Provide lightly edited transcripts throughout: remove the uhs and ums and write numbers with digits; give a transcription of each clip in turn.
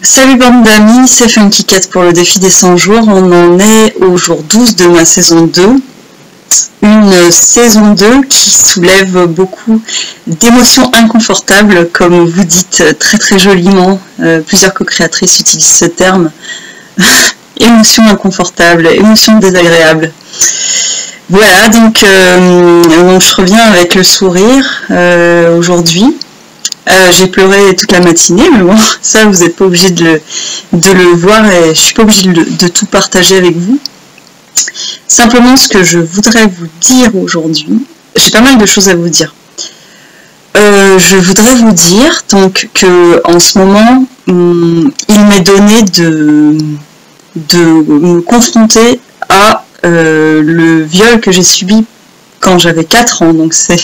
Salut bande d'amis, c'est Funky Cat pour le défi des 100 jours. On en est au jour 12 de ma saison 2. Une saison 2 qui soulève beaucoup d'émotions inconfortables, comme vous dites très très joliment. Plusieurs co-créatrices utilisent ce terme. Émotions inconfortables, émotions désagréables. Voilà, donc je reviens avec le sourire aujourd'hui. J'ai pleuré toute la matinée, mais bon, ça vous n'êtes pas obligé de le voir et je suis pas obligée de tout partager avec vous. Simplement, ce que je voudrais vous dire aujourd'hui, j'ai pas mal de choses à vous dire. Je voudrais vous dire donc que en ce moment, il m'est donné de me confronter à le viol que j'ai subi quand j'avais 4 ans, donc c'est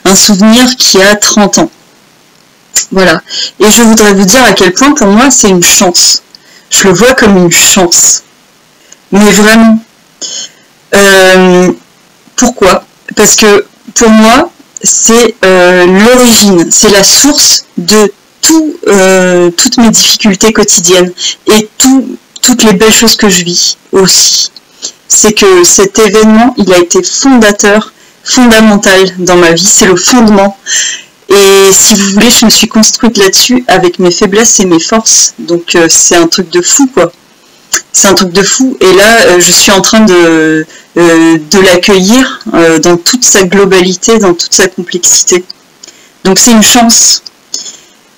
un souvenir qui a 30 ans. Voilà, et je voudrais vous dire à quel point pour moi c'est une chance. Je le vois comme une chance. Mais vraiment. Pourquoi ? Parce que pour moi, c'est l'origine, c'est la source de toutes mes difficultés quotidiennes et toutes les belles choses que je vis aussi. C'est que cet événement, il a été fondamental dans ma vie, c'est le fondement. Et si vous voulez, je me suis construite là-dessus avec mes faiblesses et mes forces. Donc c'est un truc de fou, quoi. C'est un truc de fou. Et là, je suis en train de l'accueillir dans toute sa globalité, dans toute sa complexité. Donc c'est une chance.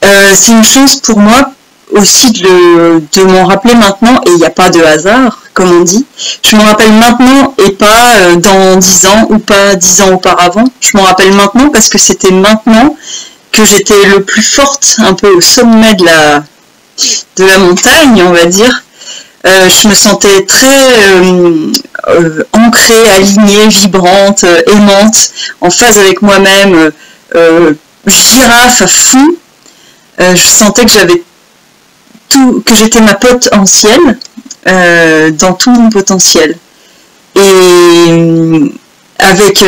C'est une chance pour moi aussi de m'en rappeler maintenant. Et il n'y a pas de hasard, comme on dit. Je m'en rappelle maintenant et pas dans 10 ans ou pas 10 ans auparavant. Je m'en rappelle maintenant parce que c'était maintenant que j'étais le plus forte, un peu au sommet de la montagne, on va dire. Je me sentais très ancrée, alignée, vibrante, aimante, en phase avec moi-même, girafe à fond. Je sentais que que j'étais ma potentielle dans tout mon potentiel. Et avec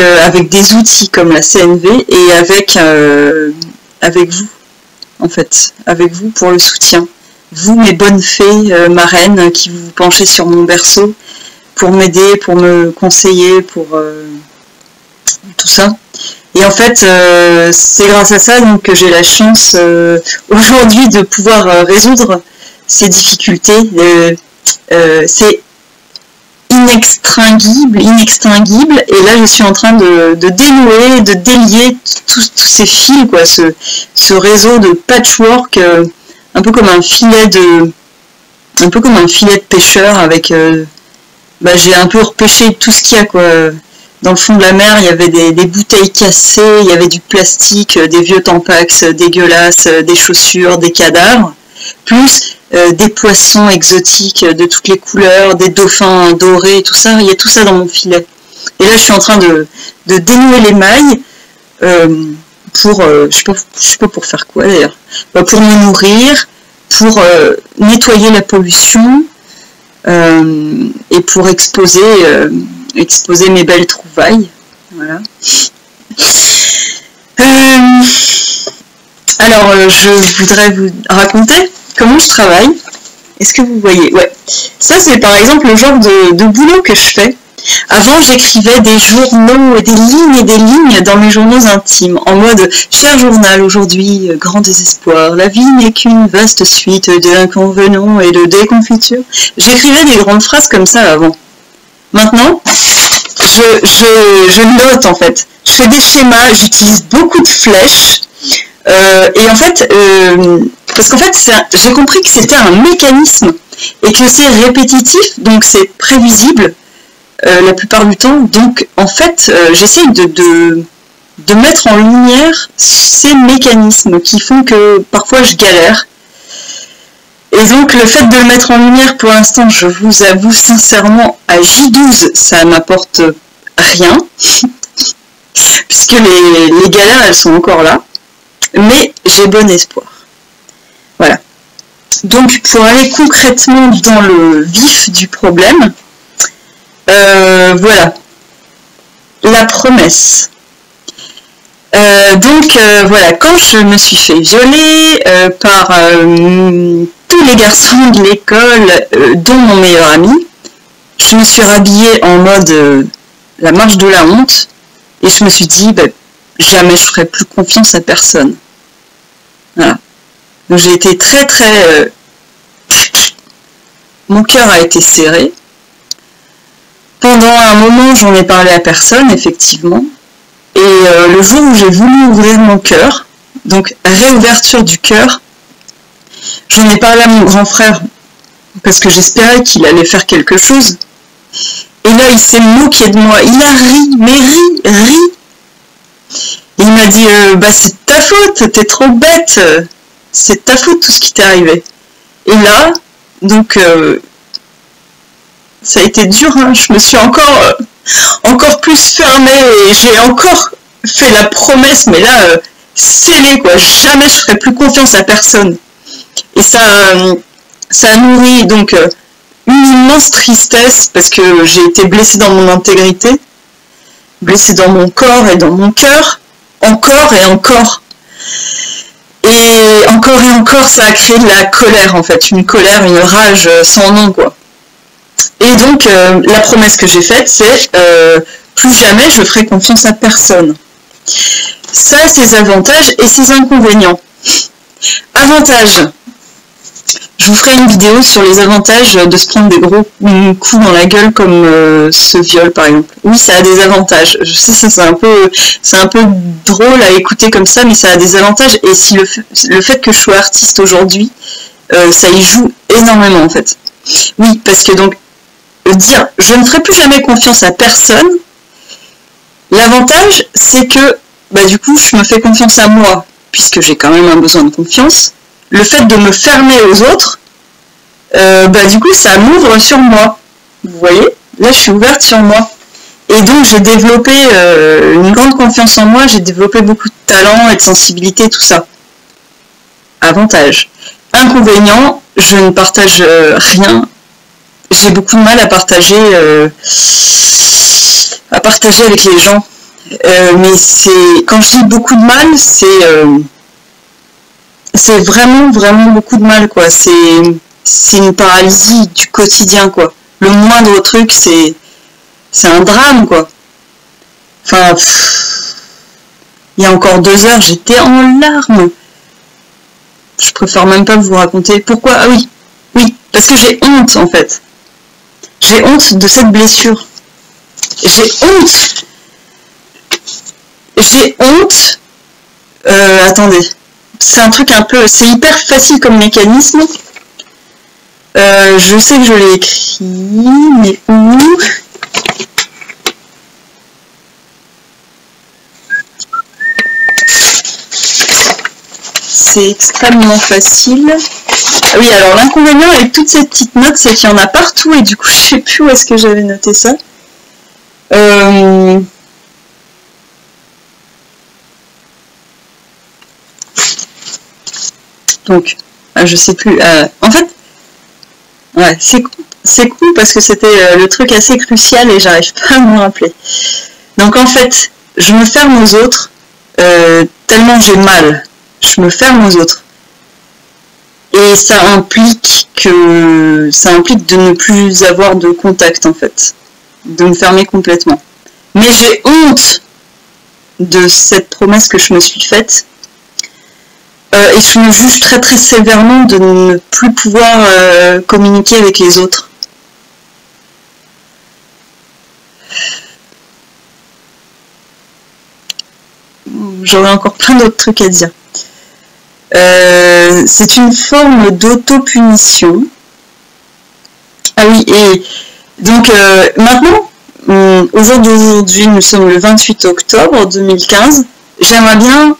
des outils comme la CNV et avec vous, en fait, avec vous pour le soutien. Vous, mes bonnes fées marraines qui vous penchez sur mon berceau pour m'aider, pour me conseiller, pour tout ça. Et en fait, c'est grâce à ça donc, que j'ai la chance aujourd'hui de pouvoir résoudre ces difficultés. C'est inextinguible. Et là, je suis en train de dénouer, de délier tous ces fils, quoi, ce réseau de patchwork. Un peu comme un filet de pêcheur avec j'ai un peu repêché tout ce qu'il y a, quoi. Dans le fond de la mer, il y avait des bouteilles cassées, il y avait du plastique, des vieux Tampax dégueulasses, des chaussures, des cadavres, plus des poissons exotiques de toutes les couleurs, des dauphins dorés, tout ça, il y a tout ça dans mon filet. Et là, je suis en train de dénouer les mailles pour, je sais pas pour faire quoi d'ailleurs, pour me nourrir, pour nettoyer la pollution et pour exposer mes belles trouvailles. Voilà. Alors, je voudrais vous raconter comment je travaille. Est-ce que vous voyez ? Ouais. Ça, c'est par exemple le genre de boulot que je fais. Avant, j'écrivais des journaux et des lignes dans mes journaux intimes, en mode « Cher journal, aujourd'hui, grand désespoir, la vie n'est qu'une vaste suite d'inconvénients et de déconfitures. » J'écrivais des grandes phrases comme ça avant. Maintenant, je note en fait. Je fais des schémas, j'utilise beaucoup de flèches. Et en fait, parce qu'en fait, j'ai compris que c'était un mécanisme et que c'est répétitif, donc c'est prévisible. La plupart du temps, donc en fait j'essaye de mettre en lumière ces mécanismes qui font que parfois je galère, et donc le fait de le mettre en lumière pour l'instant, je vous avoue sincèrement, à J12 ça m'apporte rien puisque les galères elles sont encore là, mais j'ai bon espoir. Voilà, donc pour aller concrètement dans le vif du problème, voilà, la promesse. Donc voilà, quand je me suis fait violer par tous les garçons de l'école, dont mon meilleur ami. Je me suis rhabillée en mode la marche de la honte et je me suis dit jamais je ferai plus confiance à personne. Voilà. Donc j'ai été très très... mon cœur a été serré. Pendant un moment, j'en ai parlé à personne, effectivement. Et le jour où j'ai voulu ouvrir mon cœur, donc réouverture du cœur, j'en ai parlé à mon grand frère parce que j'espérais qu'il allait faire quelque chose. Et là, il s'est moqué de moi. Il a ri, mais ri. Et il m'a dit c'est de ta faute, t'es trop bête. C'est de ta faute tout ce qui t'est arrivé. Et là, donc, ça a été dur. Hein. Je me suis encore plus fermée et j'ai encore fait la promesse, mais là, scellée quoi. Jamais je ferai plus confiance à personne. Et ça a nourri donc une immense tristesse parce que j'ai été blessée dans mon intégrité, blessée dans mon corps et dans mon cœur, encore et encore. Et encore, ça a créé de la colère en fait, une colère, une rage sans nom quoi. Et donc la promesse que j'ai faite, c'est plus jamais je ferai confiance à personne. Ça a ses avantages et ses inconvénients. Avantages. Je vous ferai une vidéo sur les avantages de se prendre des gros coups dans la gueule comme ce viol par exemple. Oui, ça a des avantages. Je sais, ça c'est un peu drôle à écouter comme ça, mais ça a des avantages. Et si le fait que je sois artiste aujourd'hui, ça y joue énormément en fait. Oui, parce que donc dire je ne ferai plus jamais confiance à personne, l'avantage c'est que du coup je me fais confiance à moi, puisque j'ai quand même un besoin de confiance. Le fait de me fermer aux autres, du coup, ça m'ouvre sur moi. Vous voyez, là, je suis ouverte sur moi. Et donc, j'ai développé une grande confiance en moi, j'ai développé beaucoup de talent et de sensibilité, tout ça. Avantage. Inconvénient, je ne partage rien. J'ai beaucoup de mal à partager avec les gens. Mais quand je dis beaucoup de mal, c'est vraiment beaucoup de mal quoi. C'est une paralysie du quotidien quoi. Le moindre truc c'est un drame quoi. Enfin, il y a encore 2 heures j'étais en larmes. Je préfère même pas vous raconter pourquoi. Ah oui, parce que j'ai honte en fait. J'ai honte de cette blessure. J'ai honte. Attendez. C'est un truc c'est hyper facile comme mécanisme. Je sais que je l'ai écrit, mais où? C'est extrêmement facile. Ah oui, alors l'inconvénient avec toutes ces petites notes, c'est qu'il y en a partout et du coup, je sais plus où est-ce que j'avais noté ça. Donc, je sais plus. En fait, ouais, c'est cool parce que c'était le truc assez crucial et j'arrive pas à me rappeler. Donc en fait, je me ferme aux autres tellement j'ai mal. Je me ferme aux autres. Et ça implique de ne plus avoir de contact en fait. De me fermer complètement. Mais j'ai honte de cette promesse que je me suis faite. Et je me juge très très sévèrement de ne plus pouvoir communiquer avec les autres. J'aurais encore plein d'autres trucs à dire. C'est une forme d'auto-punition. Ah oui, et donc maintenant, au jour d'aujourd'hui, nous sommes le 28 octobre 2015, j'aimerais bien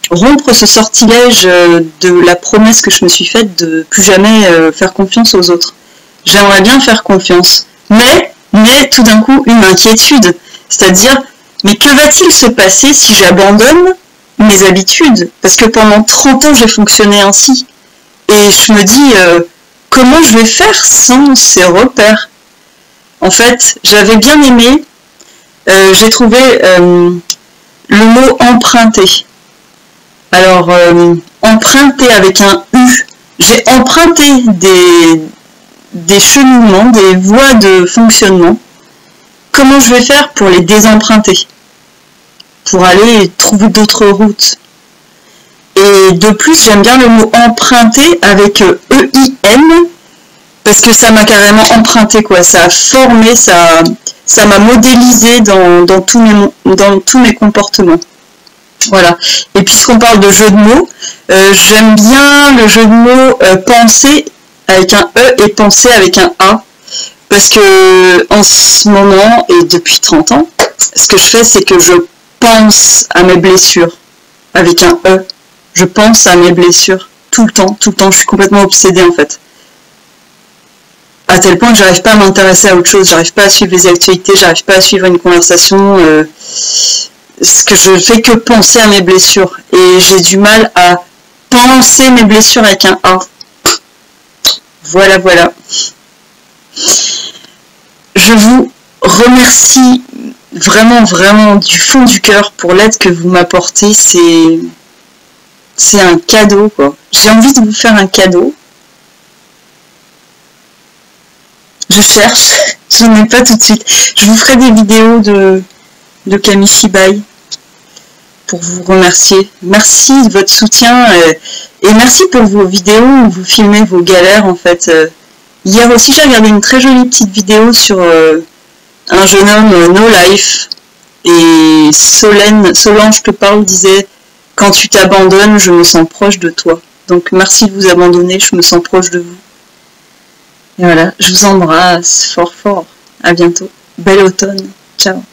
rompre ce sortilège de la promesse que je me suis faite de plus jamais faire confiance aux autres. J'aimerais bien faire confiance, mais tout d'un coup une inquiétude, c'est-à-dire mais que va-t-il se passer si j'abandonne mes habitudes? Parce que pendant 30 ans j'ai fonctionné ainsi et je me dis comment je vais faire sans ces repères? En fait, j'avais bien aimé, j'ai trouvé le mot emprunter. Alors, emprunter avec un U, j'ai emprunté des cheminements, des voies de fonctionnement. Comment je vais faire pour les désemprunter? Pour aller trouver d'autres routes. Et de plus, j'aime bien le mot emprunter avec E-I-N, parce que ça m'a carrément emprunté, quoi. Ça a formé, ça m'a modélisé dans tous mes comportements. Voilà. Et puisqu'on parle de jeu de mots, j'aime bien le jeu de mots penser avec un E et penser avec un A. Parce que en ce moment, et depuis 30 ans, ce que je fais, c'est que je pense à mes blessures avec un E. Je pense à mes blessures tout le temps. Je suis complètement obsédée en fait. À tel point que j'arrive pas à m'intéresser à autre chose, j'arrive pas à suivre les actualités, j'arrive pas à suivre une conversation. Ce que je fais que penser à mes blessures. Et j'ai du mal à penser mes blessures avec un A. Voilà, voilà. Je vous remercie vraiment, vraiment du fond du cœur pour l'aide que vous m'apportez. C'est un cadeau, quoi. J'ai envie de vous faire un cadeau. Je cherche, j'en ai pas tout de suite. Je vous ferai des vidéos de Kamishibai pour vous remercier. Merci de votre soutien et merci pour vos vidéos où vous filmez vos galères en fait. Hier aussi j'ai regardé une très jolie petite vidéo sur un jeune homme no life et Solange te parle disait quand tu t'abandonnes je me sens proche de toi. Donc merci de vous abandonner, je me sens proche de vous. Et voilà, je vous embrasse fort fort. À bientôt. Bel automne. Ciao.